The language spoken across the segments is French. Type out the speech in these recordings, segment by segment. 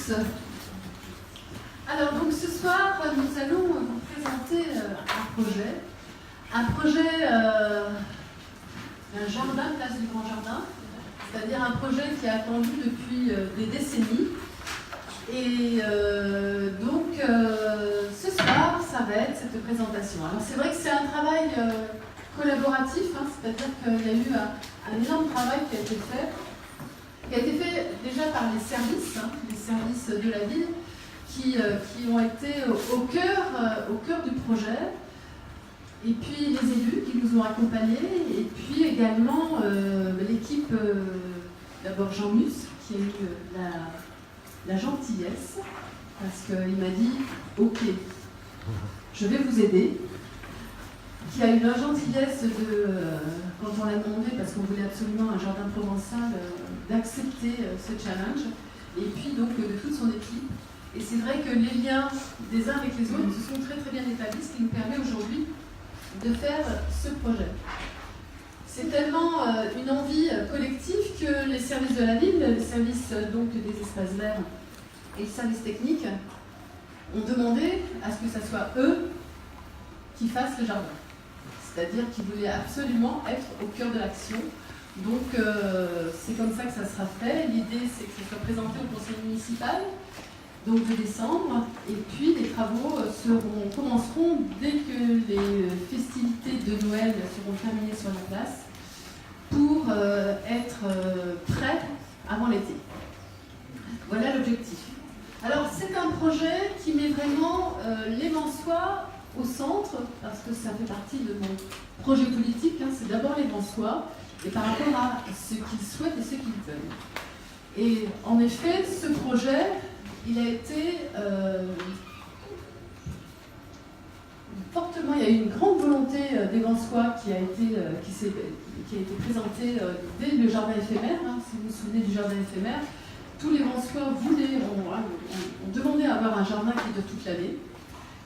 tous. Alors donc ce soir nous allons vous présenter un projet d'un jardin, place du Grand Jardin, c'est-à-dire un projet qui est attendu depuis des décennies. Et donc ce soir ça va être cette présentation. Alors c'est vrai que c'est un travail collaboratif, hein, c'est-à-dire qu'il y a eu un énorme travail qui a été fait déjà par les services de la ville qui ont été au cœur du projet, et puis les élus qui nous ont accompagnés, et puis également l'équipe, d'abord Jean Mus, qui a eu la gentillesse, parce qu'il m'a dit « Ok, je vais vous aider », qui a eu la gentillesse quand on l'a demandé, parce qu'on voulait absolument un jardin provençal, d'accepter ce challenge, et puis donc de toute son équipe. Et c'est vrai que les liens des uns avec les autres se sont très très bien établis, ce qui nous permet aujourd'hui de faire ce projet. C'est tellement une envie collective que les services de la ville, les services donc des espaces verts et les services techniques ont demandé à ce que ce soit eux qui fassent le jardin. C'est-à-dire qu'ils voulaient absolument être au cœur de l'action. Donc c'est comme ça que ça sera fait. L'idée c'est que ça soit présenté au conseil municipal, donc de décembre, et puis les travaux commenceront dès que les festivités de Noël seront terminées sur la place, pour être prêts avant l'été. Voilà l'objectif. Alors c'est un projet qui met vraiment les Lensois au centre, parce que ça fait partie de mon projet politique, hein, c'est d'abord les Lensois, et par rapport à ce qu'ils souhaitent et ce qu'ils veulent. Et en effet, ce projet, il a été fortement, il y a eu une grande volonté des Lensois qui a été présentée dès le jardin éphémère, hein, si vous vous souvenez du jardin éphémère. Tous les Lensois ont demandé à avoir un jardin qui dure toute l'année.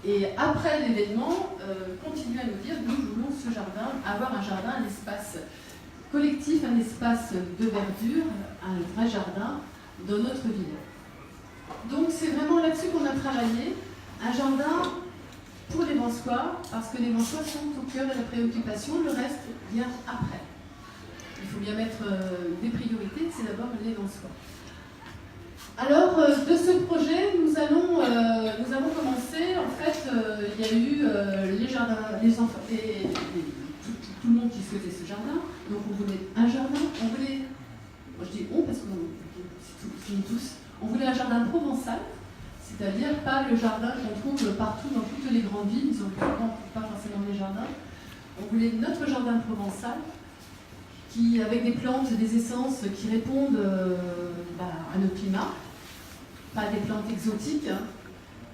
Et après l'événement, continuent à nous dire, nous voulons ce jardin, avoir un jardin, un espace collectif, un espace de verdure, un vrai jardin dans notre ville. Donc c'est vraiment là-dessus qu'on a travaillé, un jardin pour les Lensois, parce que les Lensois sont au cœur de la préoccupation, le reste vient après. Il faut bien mettre des priorités, c'est d'abord les Lensois. Alors, de ce projet, nous avons commencé, en fait, il y a eu les jardins, les enfants, tout le monde qui souhaitait ce jardin, donc on voulait un jardin, on voulait, moi je dis on parce que c'est nous tous, on voulait un jardin provençal, c'est-à-dire pas le jardin qu'on trouve partout dans toutes les grandes villes, ils ont pas forcément des jardins, on voulait notre jardin provençal, avec des plantes, des essences qui répondent à notre climat, pas des plantes exotiques.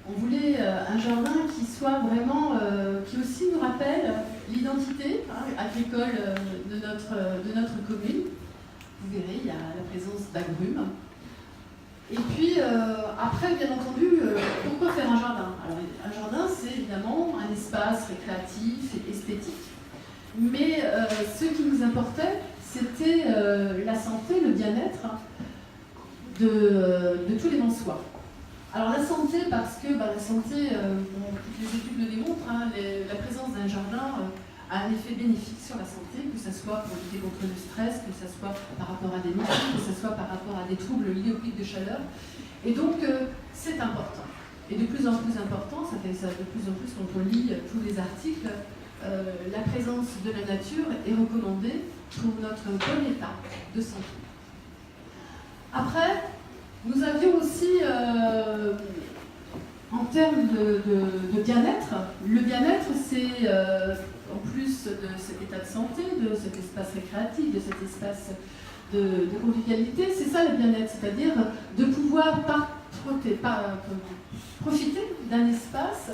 On voulait un jardin qui soit vraiment, qui aussi nous rappelle l'identité agricole de notre commune. Vous verrez, il y a la présence d'agrumes. Et puis après, bien entendu, pourquoi faire un jardin? Alors, un jardin, c'est évidemment un espace récréatif et esthétique. Mais ce qui nous importait, c'était la santé, le bien-être de tous les Lensois. Alors la santé, parce que la santé, toutes les études le démontrent, hein, la présence d'un jardin a un effet bénéfique sur la santé, que ce soit pour lutter contre le stress, que ce soit par rapport à des migraines, que ce soit par rapport à des troubles liés aux pics de chaleur. Et donc c'est important. Et de plus en plus important, ça fait ça de plus en plus quand on lit tous les articles, la présence de la nature est recommandée pour notre bon état de santé. Après, nous avions aussi, en termes de bien-être, le bien-être c'est, en plus de cet état de santé, de cet espace récréatif, de cet espace de convivialité, c'est ça le bien-être, c'est-à-dire de pouvoir profiter d'un espace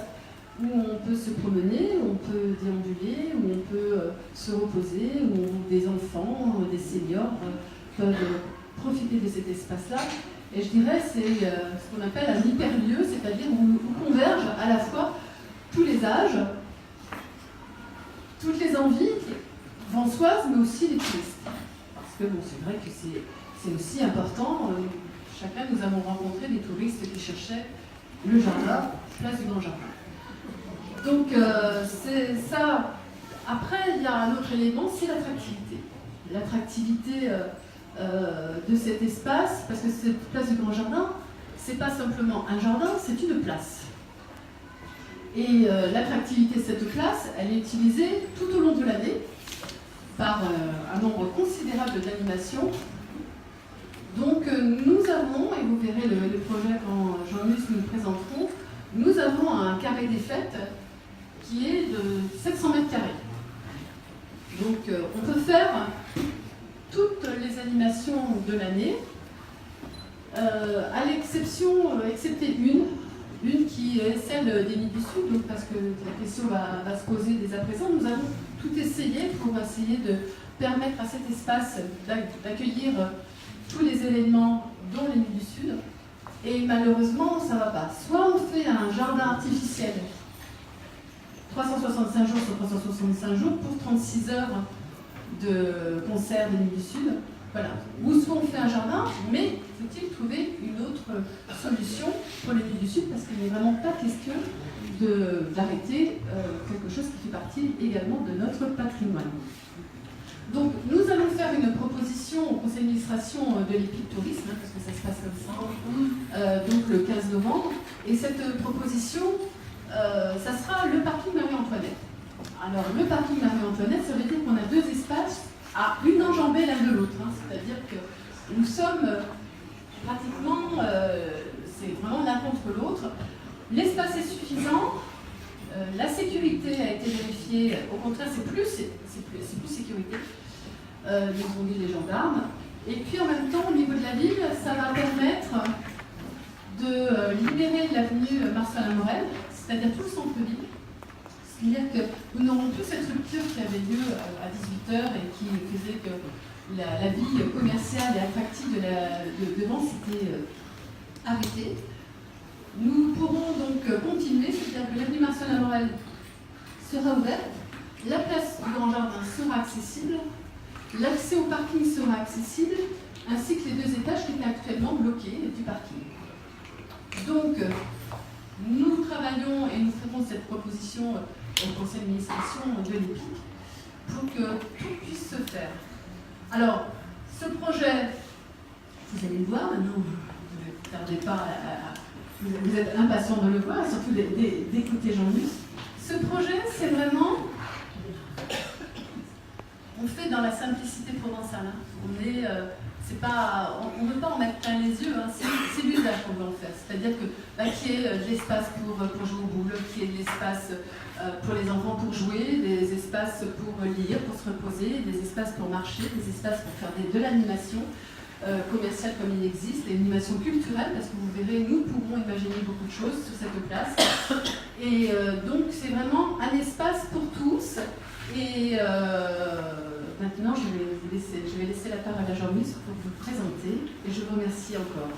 où on peut se promener, où on peut déambuler, où on peut se reposer, où des enfants, des seniors peuvent profiter de cet espace-là. Et je dirais c'est ce qu'on appelle un hyperlieu, c'est-à-dire où convergent à la fois tous les âges, toutes les envies lensoises, mais aussi les touristes. Parce que bon, c'est vrai que c'est aussi important. chacun, nous avons rencontré des touristes qui cherchaient le jardin, place du Grand Jardin. Donc, c'est ça. Après, il y a un autre élément, c'est l'attractivité. L'attractivité de cet espace, parce que cette place du Grand Jardin, c'est pas simplement un jardin, c'est une place. Et l'attractivité de cette place, elle est utilisée tout au long de l'année par un nombre considérable d'animations. Donc nous avons, et vous verrez le projet quand Jean-Luc nous le présenteront, nous avons un carré des fêtes qui est de 700 mètres carrés. Donc on peut faire toutes les animations de l'année, à l'exception, excepté une qui est celle des Nids du Sud, donc parce que la question va se poser dès à présent. Nous avons tout essayé pour essayer de permettre à cet espace d'accueillir tous les événements dont les Nids du Sud, et malheureusement ça ne va pas. Soit on fait un jardin artificiel 365 jours sur 365 jours pour 36 heures de concert des Nids du Sud, voilà. Ou soit on fait un jardin, mais faut-il trouver une autre solution pour les Nids du Sud, parce qu'il n'est vraiment pas question d'arrêter quelque chose qui fait partie également de notre patrimoine. Donc nous allons faire une proposition au conseil d'administration de l'EPIC Tourisme, parce que ça se passe comme ça, donc le 15 novembre, et cette proposition, ça sera le parking Marie-Antoinette. Alors le parking Marie-Antoinette, ça veut dire qu'on a deux espaces à une enjambée l'un de l'autre, hein. C'est-à-dire que nous sommes pratiquement, c'est vraiment l'un contre l'autre. L'espace est suffisant, la sécurité a été vérifiée, au contraire c'est plus sécurité, nous ont dit les gendarmes. Et puis en même temps, au niveau de la ville, ça va permettre de libérer l'avenue Marcelin Morel, c'est-à-dire tout le centre-ville. C'est-à-dire que nous n'aurons plus cette rupture qui avait lieu à 18h et qui faisait que la vie commerciale et attractive de Vence était arrêtée. Nous pourrons donc continuer, c'est-à-dire que l'avenue Marcelin Morel sera ouverte, la place du Grand Jardin sera accessible, l'accès au parking sera accessible, ainsi que les deux étages qui étaient actuellement bloqués du parking. Donc, nous travaillons et nous ferons cette proposition au conseil d'administration de l'EPIC pour que tout puisse se faire. Alors, ce projet, vous allez le voir maintenant, vous ne tardez pas vous êtes impatient de le voir, surtout d'écouter Jean-Luc. Ce projet, c'est vraiment, on fait dans la simplicité provençale. Hein. On ne veut pas en mettre plein les yeux, hein. C'est l'usage qu'on veut en faire. C'est-à-dire qu'il y ait de l'espace pour jouer au boule, qu'il y ait de l'espace pour les enfants pour jouer, des espaces pour lire, pour se reposer, des espaces pour marcher, des espaces pour faire de l'animation commerciale comme il existe, et l'animation culturelle, parce que vous verrez, nous pourrons imaginer beaucoup de choses sur cette place. Et donc c'est vraiment un espace pour tous. Et maintenant, je vais laisser la parole à Jean-Luc pour vous présenter, et je vous remercie encore.